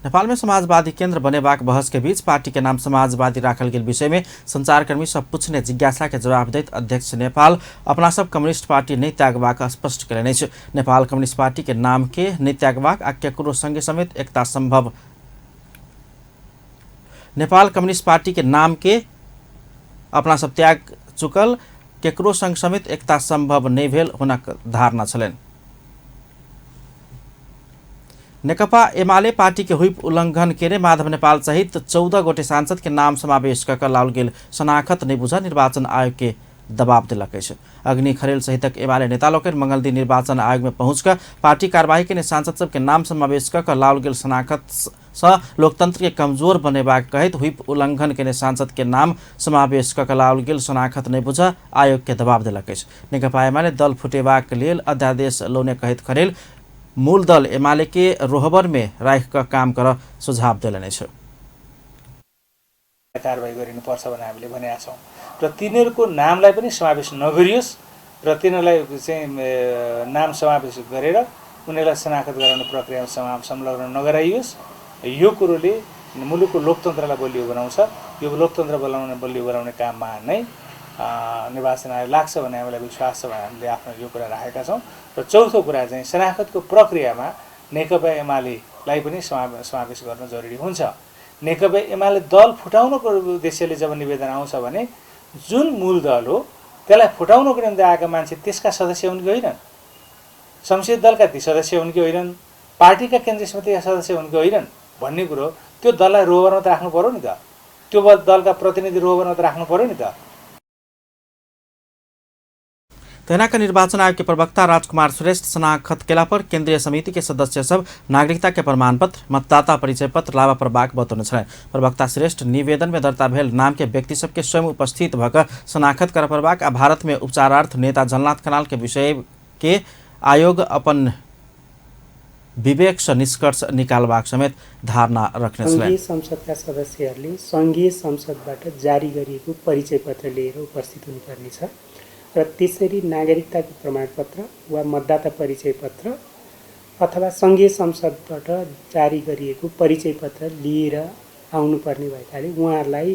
नेपाल में समाजवादी केंद्र बनेबाक बहस के बीच पार्टी के नाम समाजवादी राखल गेल विषय में संचारकर्मी सब पूछने जिज्ञासा के जवाब दैत अध्यक्ष नेपाल अपना सब कम्युनिस्ट पार्टी नहीं त्यागबाक स्पष्ट करेने अछि। नेपाल कम्युनिस्ट पार्टी के नाम के नहीं त्यागबाक आ केकरो संगे समेत एकता संभव नेपाल कम्युनिस्ट पार्टी के नाम के अपना सब त्याग चुकल केकरो संग समेत एकता संभव नहीं भेल हुनक धारणा छलनि। नेकपा एमाले पार्टी के हुइप उल्लंघन केने माधव नेपाल सहित 14 गोटे सांसद के नाम समावेश कर लाओल गेल शनाखत नहीं बुझा निर्वाचन आयोग के दबाव दिलक अछि। अग्नि खरेल सहितक एमाले नेता लोकनि मंगल दिन निर्वाचन आयोग में पहुंचकर पार्टी कार्यवाही के सांसद सब के नाम समावेश कर लाओल गेल शनाखत स लोकतंत्र के कमजोर बनेबाक कहैत हुइप उल्लंघन केने सांसद के नाम समावेश कर लाओल गेल शनाखत नहीं बुझा आयोग के दबाव दिलक अछि। नेकपा एमाले दल फुटेबाक लेल अध्यादेश लौने कहैत खरेल मूल दल एमाले के रोहबर में राख कर काम कर सुझाव दिलने छ। कारबाही गरिनुपर्छ भनेर हामीले भनेका छौँ र तिनीहरूको नामलाई पनि समावेश नगरियोस् र तिनीहरूलाई चाहिँ नाम समावेश गरेर उनीहरूलाई शनाखत गराउने प्रक्रियामा संलग्न नगराइयोस्। यो कुरोले मुलुकको लोकतन्त्रलाई बलियो बनाउँछ। यो लोकतन्त्र बलियो बनाउने काममा नै निर्वाचन आयोग लाग्छ भन्ने हामीलाई विश्वास छ भने हामीले आफ्नो यो कुरा राखेका छौँ। र चौथो कुरा चाहिँ शनाखतको प्रक्रियामा नेकपा एमालेलाई पनि समावेश गर्न जरुरी हुन्छ। नेकपा एमाले दल फुटाउनको उद्देश्यले जब निवेदन आउँछ भने जुन मूल दल हो त्यसलाई फुटाउनको निम्ति आएका मान्छे त्यसका सदस्य हुन् कि होइनन्, संसदीय दलका ती सदस्य हुन् कि होइनन्, पार्टीका केन्द्रीय समितिका सदस्य हुन् कि होइनन् भन्ने कुरो त्यो दललाई रोहबरमा त राख्नु पर्यो नि त, त्यो दलका प्रतिनिधि रोहबरमा त राख्नु पर्यो नि त। तेनाका निर्वाचन आयोग के प्रवक्ता राजकुमार श्रेष्ठ शनाखत केला पर केंद्रीय समिति के सदस्य सब नागरिकता के प्रमाण पत्र, मतदाता परिचय पत्र लावा प्रभाग बतौने छन्। प्रवक्ता श्रेष्ठ निवेदन में दर्ता भेल नाम के व्यक्ति सबके स्वयं उपस्थित भकर शनाखत कर प्रभाग आ भारत में उपचारार्थ नेता जननाथ खनाल के विषय के आयोग अपन विवेक से निष्कर्ष निकालबाक समेत धारणा रख्ने छन्। संघीय संसदका सदस्यहरूले संघीय संसदबाट जारी गरिएको परिचय पत्र लिएर उपस्थित हुनुपर्नेछ र त्यसरी नागरिकताको प्रमाणपत्र वा मतदाता परिचय पत्र अथवा संघीय संसदबाट जारी गरिएको परिचय पत्र लिएर आउनुपर्ने भएकाले उहाँहरूलाई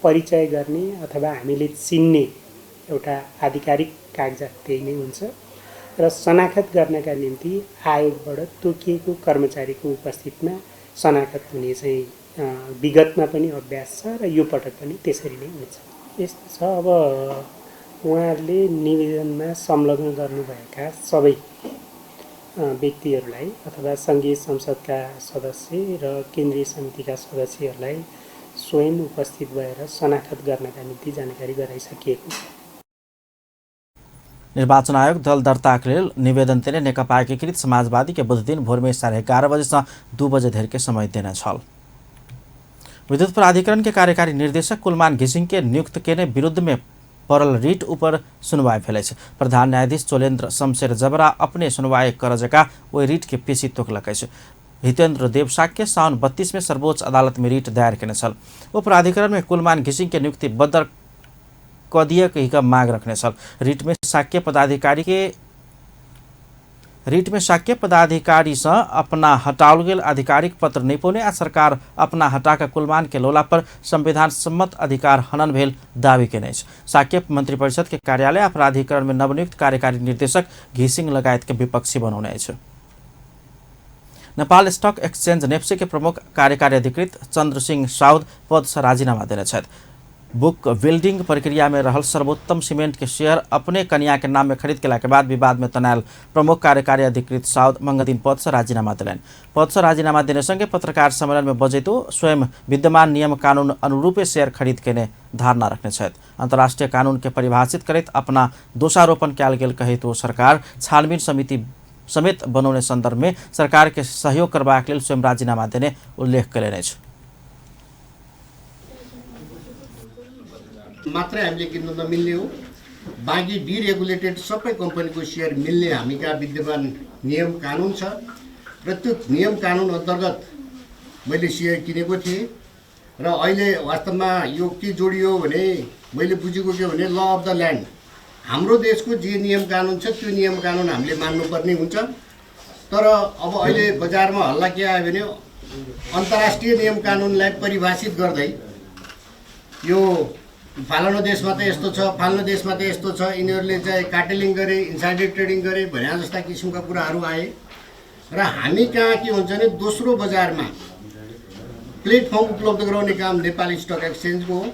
परिचय गर्ने अथवा हामीले चिन्ने एउटा आधिकारिक कागजात त्यही नै हुन्छ र शनाखत गर्नका निम्ति आयोगबाट तोकिएको कर्मचारीको उपस्थितिमा शनाखत हुने चाहिँ विगतमा पनि अभ्यास छ र यो पटक पनि त्यसरी नै हुन्छ। यस्तो छ, अब उहाँहरूले निवेदनमा संलग्न गर्नुभएका सबै व्यक्तिहरूलाई अथवा संघीय संसदका सदस्य र केन्द्रीय समितिका सदस्यहरूलाई स्वयं उपस्थित भएर शनाखत गर्नका निम्ति जानकारी गराइसकिएको छ। निर्वाचन आयोग दल दर्ताका लेल निवेदन देने नेकपा एकीकृत समाजवादी के बुध दिन भोर में 11:30 बजे से 2 बजे धरि के समय देना छल। विद्युत प्राधिकरण के कार्यकारी निर्देशक कुलमान घिसिङ के नियुक्त के विरुद्ध में परल रिट ऊपर सुनवाई भेल। प्रधान न्यायाधीश चोलेन्द्र शमशेर जबरा अपने सुनवाई करजका वही रिट के पेशी तोकलक। हितेन्द्र देव साक्य साउन 32 में सर्वोच्च अदालत में रिट दायर केने छल। वो प्राधिकरण में कुलमान घिसिङ के नियुक्ति बदर कदिय कही माग रखने छल। रिट में शाक्य पदाधिकारी से अपना हटाउल गेल आधिकारिक पत्र नहीं पौने आ सरकार अपना हटाका कुलमान के लोला पर संविधान सम्मत अधिकार हनन भेल दावी केने छ। शाक्य मंत्री परिषद के कार्यालय आ प्राधिकरण में नवनियुक्त कार्यकारी निर्देशक घिसिङ लगायत के विपक्षी बनाउने छ। नेपाल स्टक एक्सचेंज नेप्से के प्रमुख कार्यकारी अधिकृत चंद्र सिंह साउद पद से राजीनामा देने छथि। बुक बिल्डिंग प्रक्रिया में रहल सर्वोत्तम सीमेंट के शेयर अपने कन्या के नाम में खरीद के बाद विवाद में तनायल प्रमुख कार्यकारी अधिकृत साउद मंगल पद से राजीनामा दिलन। पद से राजीनामा देने संगे पत्रकार सम्मेलन में बजेतो स्वयं विद्यमान नियम कानून अनुरूपे शेयर खरीद के धारणा रखने छथि। अंतर्राष्ट्रीय कानून के परिभाषित करत अपना दोषारोपण कयल गेल कही तो सरकार छानबीन समिति समेत बनाउने संदर्भ में सरकार के सहयोग करबाक लेल स्वयं राजीनामा देने उल्लेख करेने छ। मात्रै हामीले किन्न नमिल्ने हो, बाँकी डिरेगुलेटेड सबै कम्पनीको सेयर मिल्ने हामी कहाँ विद्यमान नियम कानुन छ र त्यो नियम कानुन अन्तर्गत मैले सेयर किनेको थिएँ र अहिले वास्तवमा यो के जोडियो भने मैले बुझेको के भने ल अफ द ल्यान्ड, हाम्रो देशको जे नियम कानुन छ त्यो नियम कानुन हामीले मान्नुपर्ने हुन्छ। तर अब अहिले बजारमा हल्ला के आयो भने अन्तर्राष्ट्रिय नियम कानुनलाई परिभाषित गर्दै यो फाल्नु देशमा त यस्तो छ, फाल्नु देशमा त यस्तो छ, यिनीहरूले चाहिँ कार्टेलिङ गरे, इन्साइडर ट्रेडिङ गरे भन्ने जस्ता किसिमका कुराहरू आए र हामी कहाँ के हुन्छ भने दोस्रो बजारमा प्लेटफर्म उपलब्ध गराउने काम नेपाल स्टक एक्सचेन्जको हो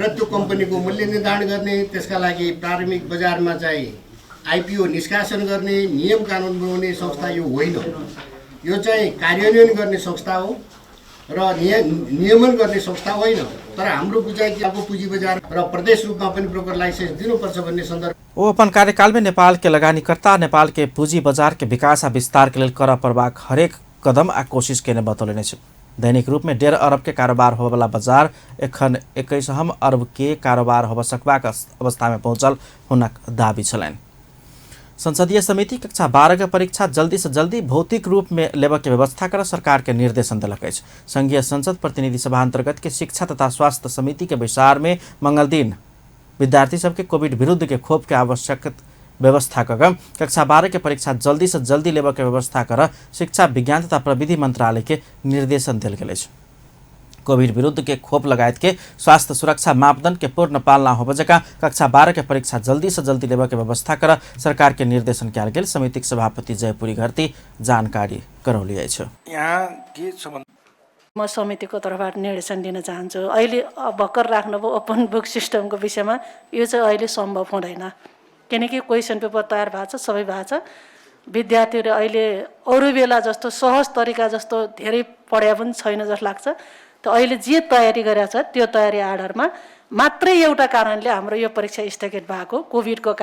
र त्यो कम्पनीको मूल्य निर्धारण गर्ने, त्यसका लागि प्रारम्भिक बजारमा चाहिँ आइपिओ निष्कासन गर्ने, नियम कानुन बनाउने संस्था यो होइन। यो चाहिँ कार्यान्वयन गर्ने संस्था हो र नियमन गर्ने संस्था होइन। तर हाम्रो बुझाइ कि अब पुँजी बजार र प्रदेश रूपमा पनि ब्रोकर लाइसेन्स दिनुपर्छ भन्ने सन्दर्भ। वो अपन कार्यकाल में नेपाल के लगानीकर्ता नेपाल के पूंजी बाजार के विकास आ विस्तार के लिए कर परबाक हरेक कदम आ कोशिश केने बतौले छ। दैनिक रूप में 1.5 अरब के कारोबार होने वाला बाजार एखन 21 अरब के कारोबार हो सकबाक अवस्था में पहुंचल हुनक दावी छलैन। संसदीय समिति कक्षा 12 के परीक्षा जल्दी से जल्दी भौतिक रूप में लेबऽ के व्यवस्था कर सरकार के निर्देशन दिलक अछि। संघीय संसद प्रतिनिधि सभा अंतर्गत के शिक्षा तथा स्वास्थ्य समिति के बैसार में मंगल दिन विद्यार्थी सबके कोविड विरुद्ध के खोप के आवश्यक व्यवस्था कर कक्षा 12 के परीक्षा जल्दी से जल्दी लेबऽ के व्यवस्था कर शिक्षा विज्ञान तथा प्रविधि मंत्रालय के निर्देशन दिल गेल अछि। कोविड विरुद्ध के खोप लगायत के स्वास्थ्य सुरक्षा मापदंड के पूर्ण पालना हो बजेका कक्षा 12 के परीक्षा जल्दी से जल्दी लेबऽ के व्यवस्था कर सरकार के निर्देशन कयल गेल समितिक सभापति जयपुरी घरती जानकारी करौली अछि। म समितिको तर्फबाट निर्देशन दिन चाहन्छु। अहिले भर्खर राख्नुभयो ओपन बुक सिस्टमको विषयमा यो चाहिँ अहिले सम्भव हुँदैन, किनकि क्वेसन पेपर तयार भएको छ, सबै भएको छ। विद्यार्थीहरू अहिले अरू बेला जस्तो सहज तरिका जस्तो धेरै पढ्या पनि छैन जस्तो लाग्छ। त अहिले जे तयारी गरेको छ त्यो तयारी आधारमा मात्रै एउटा कारणले हाम्रो यो परीक्षा स्थगित भएको कोभिडको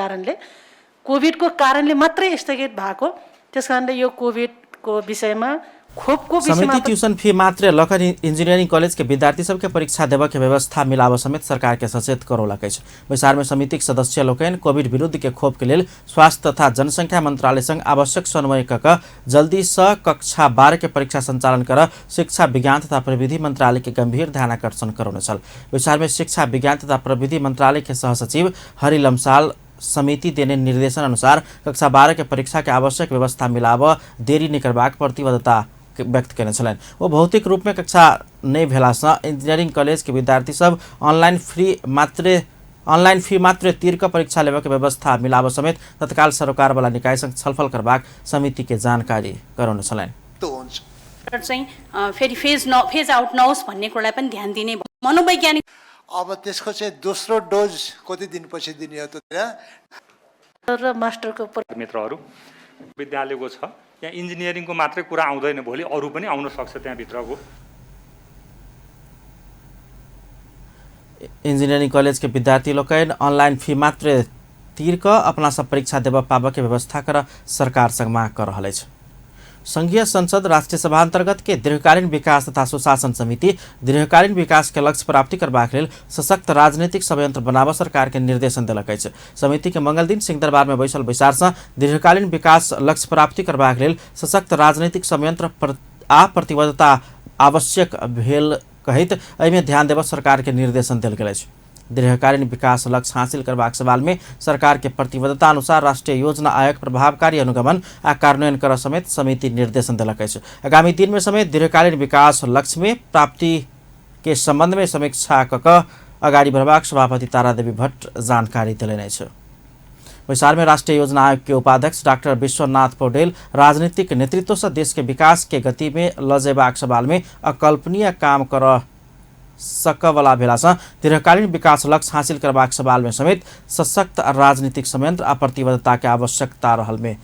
कारणले मात्रै स्थगित भएको। त्यसकारणले यो कोभिडको विषयमा खोपको समिति ट्यूशन फी मात्र लखन इंजीनियरिंग कॉलेज के विद्यार्थी सबके परीक्षा देबऽ के व्यवस्था मिलाबऽ समेत सरकार के सचेत करौलक अछि। बैसार में समितिक सदस्य लोकनि कोविड विरुद्ध के खोप के लेल स्वास्थ्य तथा जनसंख्या मंत्रालय संग आवश्यक समन्वय कऽ जल्दी से कक्षा 12 के परीक्षा संचालन कर शिक्षा विज्ञान तथा प्रविधि मंत्रालय के गंभीर ध्यानाकर्षण करौने छल। बैसार में शिक्षा विज्ञान तथा प्रविधि मंत्रालय के सहसचिव हरि लम्साल समिति देने निर्देशन अनुसार कक्षा 12 के परीक्षा के आवश्यक व्यवस्था मिलाबऽ देरी नहि करबाक प्रतिबद्धता व्यक्त केने छलनि। वो भौतिक रूप में कक्षा नहीं भेलासँ इंजीनियरिंग कॉलेज के विद्यार्थी सब ऑनलाइन फी मात्र तीर का परीक्षा लेबऽ के व्यवस्था मिलाबऽ समेत तत्काल सरोकार वाला निकाय संग छलफल करबाक समिति के जानकारी गराउन छलनि। फेरि फेज आउट नहोस् भन्ने कुरालाई पनि ध्यान दिने मनोवैज्ञानिक अब त्यसको चाहिँ दोस्रो डोज कति दिनपछि दिने हो र मास्टरको मित्रहरू विद्यालयको छ, यहाँ इन्जिनियरिङको मात्रै कुरा आउँदैन, भोलि अरू पनि आउन सक्छ। त्यहाँभित्रको इंजीनियरिंग कॉलेज के विद्यार्थी लोकनि ऑनलाइन फी मात्र तीर क अपना सब परीक्षा देबऽ पाबऽ के व्यवस्था कर सरकार संग मांग कर रहल अछि। संघीय संसद राष्ट्रीय सभा अंतर्गत के दीर्घकालीन विकास तथा सुशासन समिति दीर्घकालीन विकास के लक्ष्य प्राप्ति करबाक लेल सशक्त राजनीतिक संयंत्र बनाबऽ सरकार के निर्देशन देलक अछि। समिति के मंगल दिन सिंहदरबार में बैसल बैसार से दीर्घकालीन विकास लक्ष्य प्राप्ति करबाक लेल सशक्त राजनीतिक संयंत्र आ प्रतिबद्धता आवश्यक भेल कहैत एहिमे ध्यान देबऽ सरकार के निर्देशन देल गेल अछि। दीर्घकालीन विकास लक्ष्य हासिल करबाक सवाल में सरकार के प्रतिबद्धता अनुसार राष्ट्रीय योजना आयोग प्रभावकारी अनुगमन आ कार्यान्वयन कर समेत समिति निर्देशन देलक अछि। आगामी दिन में समेत दीर्घकालीन विकास लक्ष्य में प्राप्ति के संबंध में समीक्षा कऽ अगाडि बढ़बाक सभापति तारादेवी भट्ट जानकारी देलनि अछि। बैसार में राष्ट्रीय योजना आयोग के उपाध्यक्ष डॉक्टर विश्वनाथ पौडेल राजनीतिक नेतृत्व से देश के विकास के गति में ल जयबाक सवाल में अकल्पनीय काम कर सकवला भेलासँ दीर्घकालीन विकास लक्ष्य हासिल करबाक सवाल में समेत सशक्त राजनीतिक संयंत्र आ प्रतिबद्धता के आवश्यकता रहल में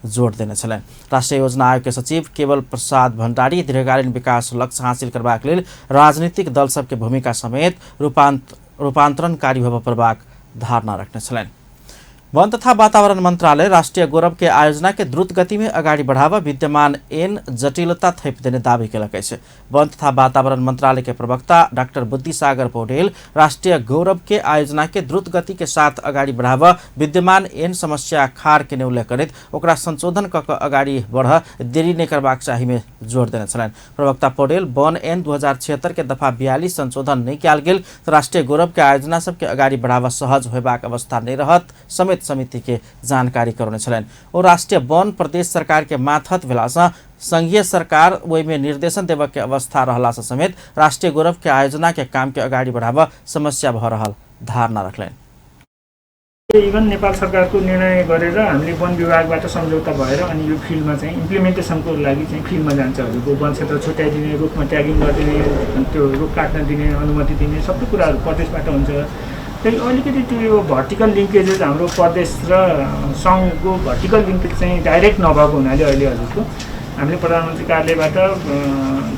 जोड़ देने छलनि। राष्ट्रीय योजना आयोग के सचिव केवल प्रसाद भंडारी दीर्घकालीन विकास लक्ष्य हासिल करबाक लेल राजनीतिक दल सबके भूमिका समेत रूपांतरणकारी होबऽ पड़बाक धारणा रखने छलनि। वन तथा वातावरण मंत्रालय राष्ट्रीय गौरव के आयोजना के द्रुत गति में अगाडि बढ़ावा विद्यमान एन जटिलता थैप देने दावी केलक अछि। वन तथा वातावरण मंत्रालय के प्रवक्ता डाक्टर बुद्धिसागर पौडेल राष्ट्रीय गौरव के आयोजना के द्रुत गति के साथ अगाडि बढ़ावा विद्यमान एन समस्या खार के उल्लेख करैत ओकरा संशोधन कऽ अगाडि बढ़ देरी नहीं करबाक चाही में जोर देने छलनि। प्रवक्ता पौडेल वन एन 2076 के दफा 42 संशोधन नहीं कयल गेल तऽ राष्ट्रीय गौरव के आयोजना सबके अगाडि बढ़ावा सहज होयबाक अवस्था नहीं रहत समेत समिति के जानकारी करौने छलनि। ओ राष्ट्रीय वन प्रदेश सरकार के माथत भेलासँ संघीय सरकार ओहिमे निर्देशन देबऽ के अवस्था रहलासँ समेत राष्ट्रीय गौरव के आयोजना के काम के अगाडि बढ़ावा समस्या भऽ रहल धारणा रखलनि। इभन नेपाल सरकारको निर्णय गरेर हामीले वन विभागबाट सम्झौता भएर अनि यो फिल्डमा चाहिँ इम्प्लिमेन्टेसनको लागि चाहिँ फिल्डमा जान्छ। हजुरको वन क्षेत्र छुट्याइदिने, रुखमा ट्यागिङ गरिदिने, त्यो रुख काट्न दिने अनुमति दिने सबै कुराहरू प्रदेशबाट हुन्छ। फेरि अलिकति त्यो यो भर्टिकल लिङ्केजेस हाम्रो प्रदेश र सङ्घको भर्टिकल लिङ्केज चाहिँ डाइरेक्ट नभएको हुनाले अहिले हजुरको हामीले प्रधानमन्त्री कार्यालयबाट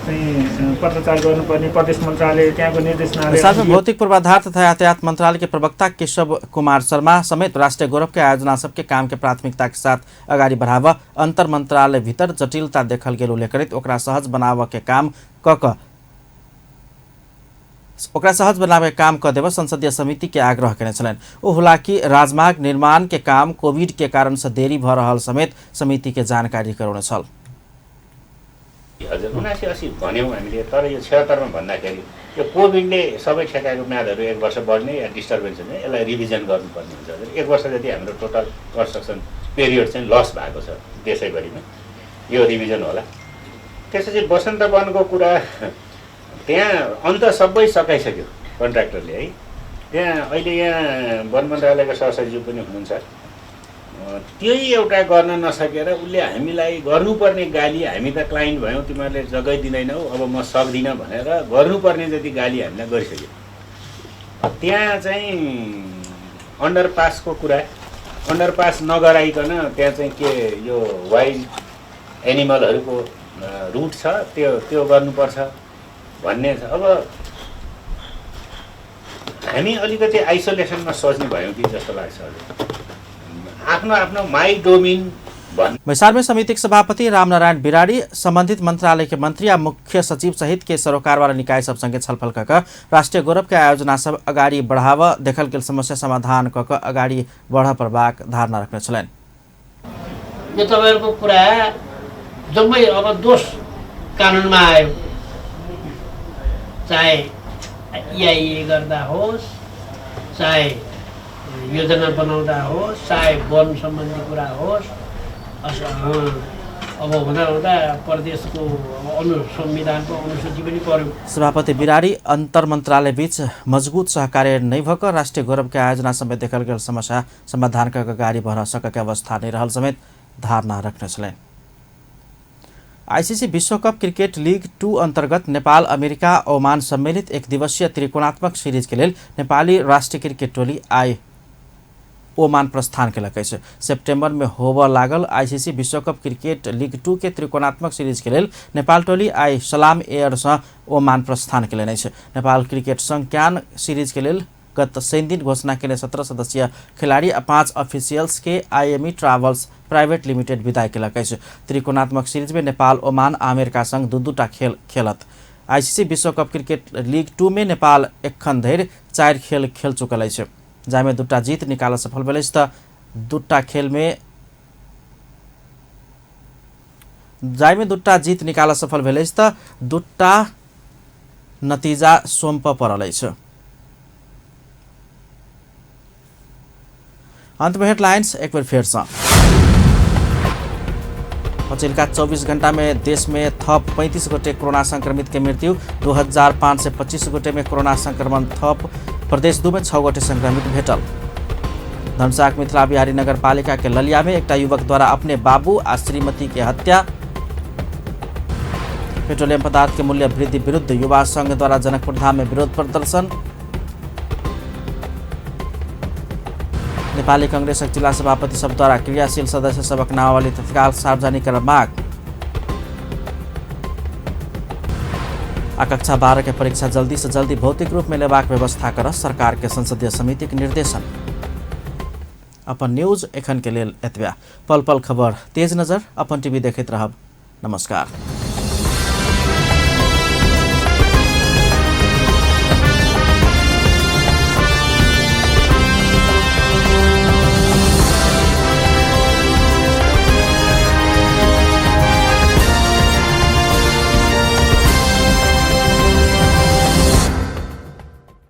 चाहिँ पत्रचार गर्नुपर्ने प्रदेश मन्त्रालय त्यहाँको निर्देशनालय भौतिक पूर्वाधार तथा यातायात मंत्रालय के प्रवक्ता केशव कुमार शर्मा समेत राष्ट्रीय गौरव के आयोजना सबके काम के प्राथमिकता के साथ अगाडि बढ़ावा अंतर मंत्रालय भीतर जटिलता देखल गेल उल्लेख करैत ओकरा सहज बनावऽ के काम कऽ ओकरा सहज बनावे काम कर देव संसदीय समिति के आग्रह कने छलन। ओ होला कि राजमार्ग निर्माण के काम कोविड के कारण से देरी भ रहल समेत समिति के जानकारी कराउने छल। हजुर 79-80 भन्यौँ हामीले, तर यो 76 मा भन्दाखेरि यो कोभिडले सबै ठेकाको म्यादहरू 1 वर्ष बढ्ने या डिस्टर्बेन्स हुने, यसलाई रिभिजन गर्नुपर्ने हुन्छ। हजुर 1 वर्ष जति हाम्रो टोटल कन्स्ट्रक्सन पिरियड चाहिँ लस भएको छ देशैभरिमा, यो रिभिजन होला। त्यसपछि बसन्त वनको कुरा, त्यहाँ अन्त सबै सकाइसक्यो कन्ट्र्याक्टरले है। त्यहाँ अहिले यहाँ वन मन्त्रालयका सहसचिव पनि हुनुहुन्छ, त्यही एउटा गर्न नसकेर उसले हामीलाई गर्नुपर्ने गाली, हामी त क्लाइन्ट भयौँ तिमीहरूले जग्गै दिँदैनौ अब म सक्दिनँ भनेर गर्नुपर्ने जति गाली हामीलाई गरिसक्यो। त्यहाँ चाहिँ अन्डरपासको कुरा, अन्डरपास नगराइकन त्यहाँ चाहिँ के यो वाइल्ड एनिमलहरूको रुट छ त्यो गर्नुपर्छ भन्ने छ। अब हामी अलिकति आइसोलेसनमा सोच्ने भयौँ कि जस्तो लाग्छ। आफ्नो आफ्नो माई डोमिन वैशालमै समितिक सभापति रामनारायण बिराडी सम्बन्धित मंत्रालय के मंत्री आ मुख्य सचिव सहित के सरोकारवाला निकाय सबसँगै छलफल कक राष्ट्रिय गौरव के आयोजना सब अगाडि बढ़ावा देखल गेल समस्या समाधान कक अगाडि बढ़ प्रभाग धारणा रख्ने छलन्। यो तपाईहरुको कुरा जम्मै अब दोष कानुनमा आयो, चाहे EIA गर्दा होस्, चाहे योजना बनाउँदा होस्, चाहे वन सम्बन्धी कुरा होस्, अब हुँदा प्रदेशको संविधानको अनुसूची पनि पर्यो। सभापति बिराडी अन्तर मन्त्रालय बीच मजबूत सहकार्य नै भक राष्ट्रिय गौरव के आयोजना समेत देखल गेल समस्या समाधान का अगाडि बढ़ सकके अवस्था नै रहल समेत धारणा रख्ने छले। आईसीसी विश्वकप क्रिकेट लीग 2 अंतर्गत नेपाल अमेरिका ओमान सम्मिलित एक दिवसीय त्रिकोणात्मक सीरीज के लेल नेपाली राष्ट्रिय क्रिकेट टोली आई ओमान प्रस्थान केलकै छ। सेप्टेम्बर में होब लागल आईसीसी विश्वकप क्रिकेट लीग 2 के त्रिकोणात्मक सीरीज के लेल नेपाल टोली आई सलाम एयर से ओमान प्रस्थान केले छ। नेपाल क्रिकेट संघ क्यान सीरीज के लेल गत शनि दिन घोषणा केले 17 सदस्यीय खिलाड़ी 5 अफिसियल्स के IME ट्राभल्स प्राइवेट लिमिटेड विदाई केलकै छ। त्रिकोणात्मक सीरीज में नेपाल ओमान अमेरिका संघ दुटा खेल खेलत। आईसीसी विश्वकप क्रिकेट लीग 2 में नेपाल एखन धरि 4 खेल खेल चुकल छ। जामे दुटा जीत निकाल सफल भेल त दुटा खेल में जामे दुटा जीत निकाल सफल भेल त दुटा नतिजा सोम्प परल छ। अंत में हेडलाइंस एक बार फिर से। पछिल्का 24 घंटा में देश में थप 35 गोटे कोरोना संक्रमित के मृत्यु, 2525 गोटे में कोरोना संक्रमण थप। प्रदेश 2 में 6 गोटे संक्रमित भेटल। धनसाक मिथिला बिहारी नगर पालिका के ललिया में एक युवक द्वारा अपने बाबू आ श्रीमती के हत्या। पेट्रोलियम पदार्थ के मूल्य वृद्धि विरुद्ध युवा संघ द्वारा जनकपुर धाम में विरोध प्रदर्शन। नेपाली कांग्रेसक जिला सभापति सब द्वारा क्रियाशील सदस्य सबक नामावली तत्काल सार्वजनिक कर माग। कक्षा 12 के परीक्षा जल्दी से जल्दी भौतिक रूप में लेबाक व्यवस्था कर सरकार के संसदीय समिति के निर्देशन। अपन न्यूज एखन के लेल एतबा। पल पल खबर तेज नजर अपन टीवी देखैत रहब। नमस्कार।